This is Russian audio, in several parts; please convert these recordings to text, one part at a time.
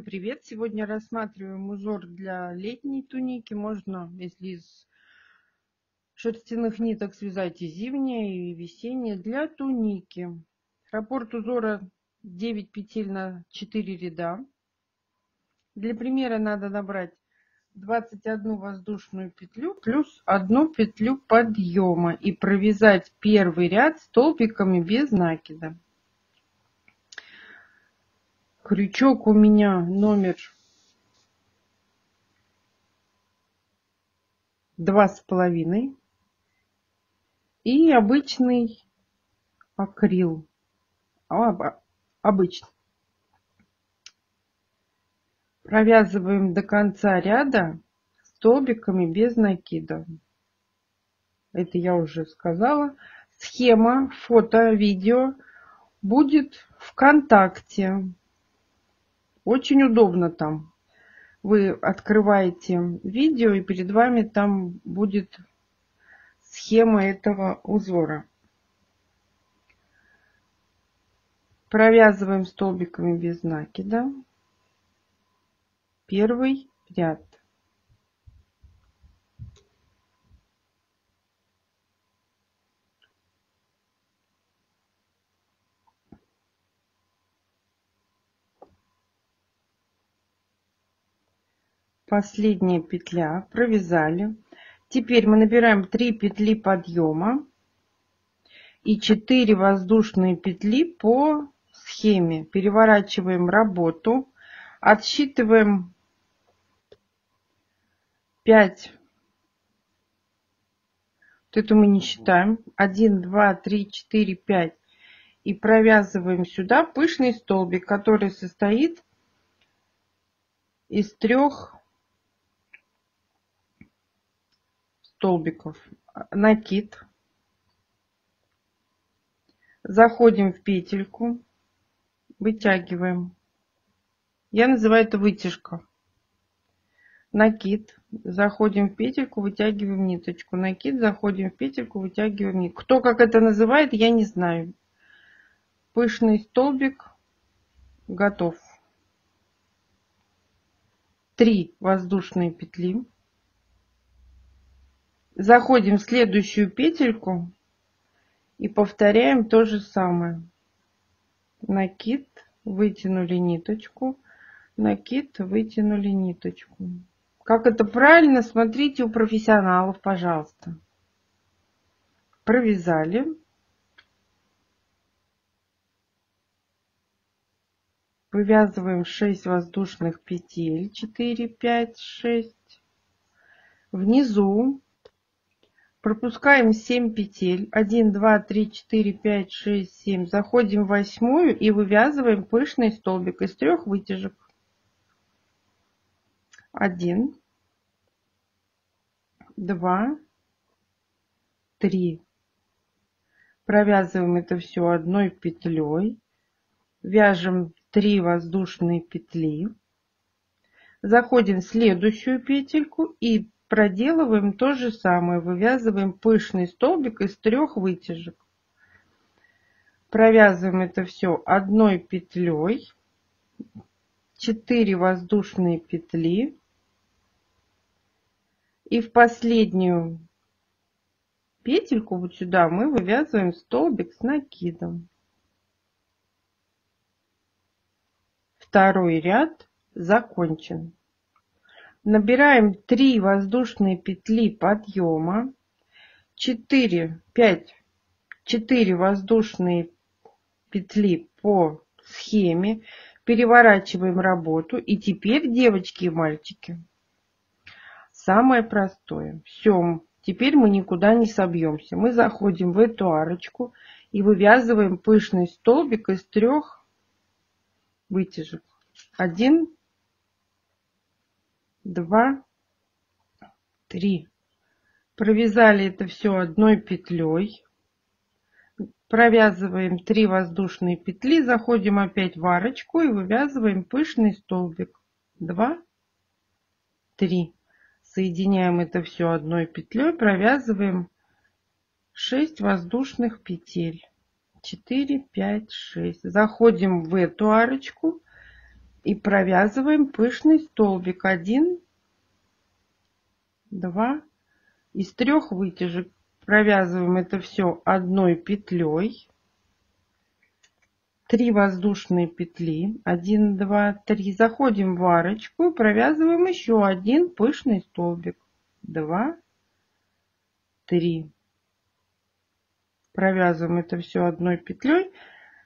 привет! Сегодня рассматриваем узор для летней туники. Можно, если из шерстяных ниток, связать и зимние, и весенние. Для туники раппорт узора 9 петель на 4 ряда. Для примера надо набрать 21 воздушную петлю плюс 1 петлю подъема и провязать первый ряд столбиками без накида. Крючок у меня номер 2,5 и обычный акрил. Обычный. Провязываем до конца ряда столбиками без накида. Это я уже сказала. Схема, фото, видео будет ВКонтакте. Очень удобно там. Вы открываете видео, и перед вами там будет схема этого узора. Провязываем столбиками без накида первый ряд. Последняя петля, провязали. Теперь мы набираем 3 петли подъема и 4 воздушные петли по схеме. Переворачиваем работу, отсчитываем 5. Вот это мы не считаем. 1, 2, 3, 4, 5. И провязываем сюда пышный столбик, который состоит из 3 столбиков. Накид. Заходим в петельку, вытягиваем. Я называю это вытяжка. Накид. Заходим в петельку, вытягиваем ниточку. Накид. Заходим в петельку, вытягиваем нитку. Кто как это называет, я не знаю. Пышный столбик готов. 3 воздушные петли. Заходим в следующую петельку и повторяем то же самое. Накид, вытянули ниточку, накид, вытянули ниточку. Как это правильно, смотрите у профессионалов, пожалуйста. Провязали. Вывязываем 6 воздушных петель. 4, 5, 6. Внизу пропускаем 7 петель. 1, 2, 3, 4, 5, 6, 7. Заходим в 8 и вывязываем пышный столбик из 3 вытяжек. 1, 2, 3. Провязываем это все одной петлей. Вяжем 3 воздушные петли. Заходим в следующую петельку и проделываем то же самое. Вывязываем пышный столбик из 3 вытяжек. Провязываем это все одной петлей. 4 воздушные петли. И в последнюю петельку вот сюда мы вывязываем столбик с накидом. Второй ряд закончен. Набираем 3 воздушные петли подъема, 4 воздушные петли по схеме, переворачиваем работу. И теперь, девочки и мальчики, самое простое. Все, теперь мы никуда не собьемся. Мы заходим в эту арочку и вывязываем пышный столбик из 3 вытяжек. 1, 2, 3. Провязали это все одной петлей. Провязываем 3 воздушные петли. Заходим опять в арочку и вывязываем пышный столбик. 2, 3. Соединяем это все одной петлей. Провязываем 6 воздушных петель. 4, 5, 6. Заходим в эту арочку И провязываем пышный столбик. 1, 2. Из 3 вытяжек провязываем это все одной петлей. 3 воздушные петли. 1, 2, 3. Заходим в арочку и провязываем еще один пышный столбик. 2, 3. Провязываем это все одной петлей.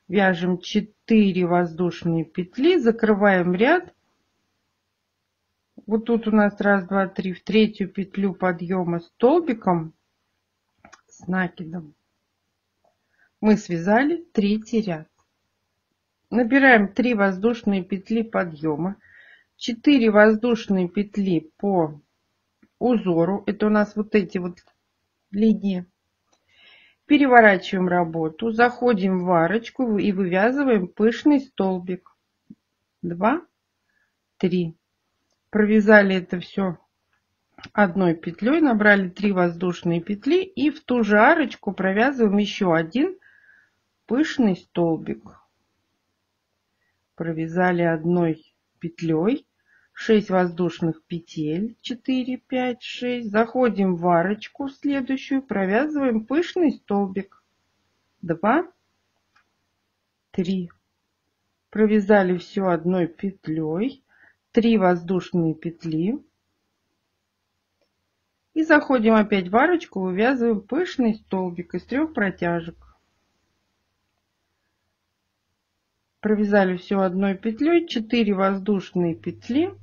Вяжем 4 воздушные петли, закрываем ряд. Вот тут у нас 1, 2, 3, в третью петлю подъема столбиком с накидом мы связали третий ряд. Набираем 3 воздушные петли подъема, 4 воздушные петли по узору, это у нас вот эти вот линии. Переворачиваем работу, заходим в арочку и вывязываем пышный столбик. 2, 3. Провязали это все одной петлей, набрали 3 воздушные петли и в ту же арочку провязываем еще один пышный столбик. Провязали одной петлей, 6 воздушных петель, 4, 5, 6. Заходим в арочку в следующую, провязываем пышный столбик. 2, 3. Провязали все одной петлей, 3 воздушные петли. И заходим опять в арочку, вывязываем пышный столбик из 3 протяжек. Провязали все одной петлей, 4 воздушные петли.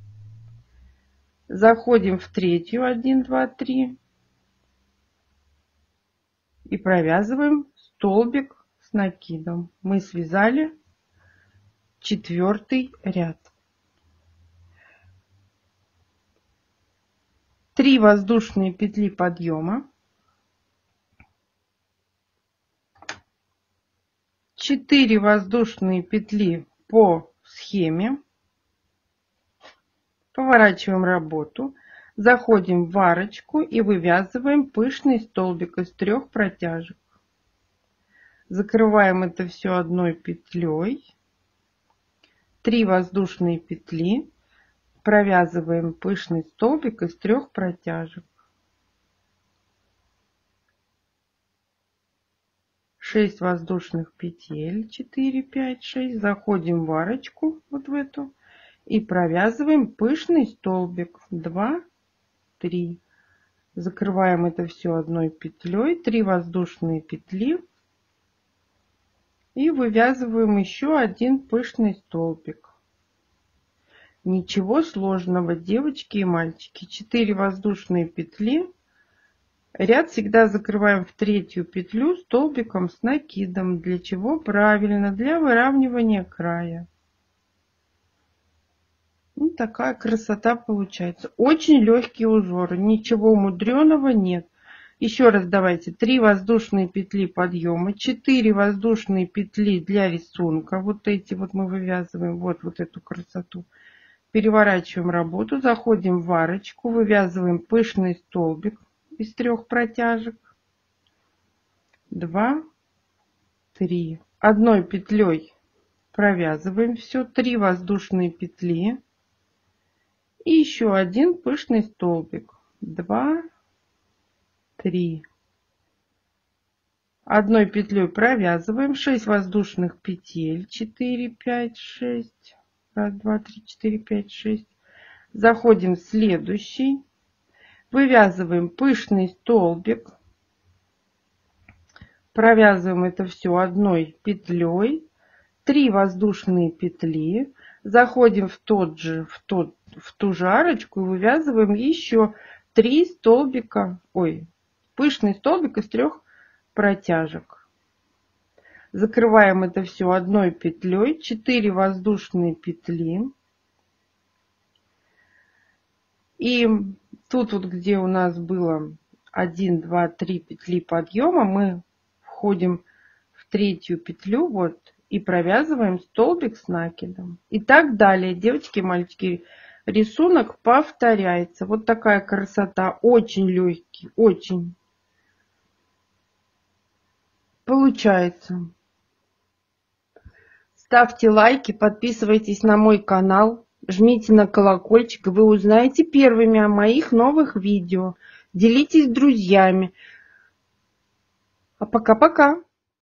Заходим в третью, 1, 2, 3. И провязываем столбик с накидом. Мы связали 4 ряд. 3 воздушные петли подъема. 4 воздушные петли по схеме. Поворачиваем работу, заходим в арочку и вывязываем пышный столбик из 3 протяжек. Закрываем это все одной петлей. 3 воздушные петли. Провязываем пышный столбик из 3 протяжек. 6 воздушных петель, 4, 5, 6. Заходим в арочку, вот в эту. И провязываем пышный столбик. 2, 3. Закрываем это все одной петлей. 3 воздушные петли. И вывязываем еще один пышный столбик. Ничего сложного, девочки и мальчики. 4 воздушные петли. Ряд всегда закрываем в третью петлю столбиком с накидом. Для чего? Правильно, для выравнивания края. Вот такая красота получается. Очень легкий узор, ничего мудреного нет. Еще раз давайте. 3 воздушные петли подъема, 4 воздушные петли для рисунка. Вот эти вот мы вывязываем, вот эту красоту. Переворачиваем работу, заходим в арочку, вывязываем пышный столбик из 3 протяжек. 2, 3. Одной петлей провязываем все, 3 воздушные петли. И еще один пышный столбик. 2, 3. Одной петлей провязываем 6 воздушных петель. 4, 5, 6. 1, 2, 3, 4, 5, 6. Заходим в следующий. Вывязываем пышный столбик. Провязываем это все одной петлей. 3 воздушные петли. Заходим в ту же арочку и вывязываем еще 3 столбика, пышный столбик из 3 протяжек. Закрываем это все одной петлей, 4 воздушные петли. И тут вот, где у нас было 1, 2, 3 петли подъема, мы входим в третью петлю, вот, и провязываем столбик с накидом. И так далее, девочки и мальчики, рисунок повторяется. Вот такая красота, очень легкий, очень получается. Ставьте лайки, подписывайтесь на мой канал, жмите на колокольчик, и вы узнаете первыми о моих новых видео. Делитесь с друзьями. А пока-пока!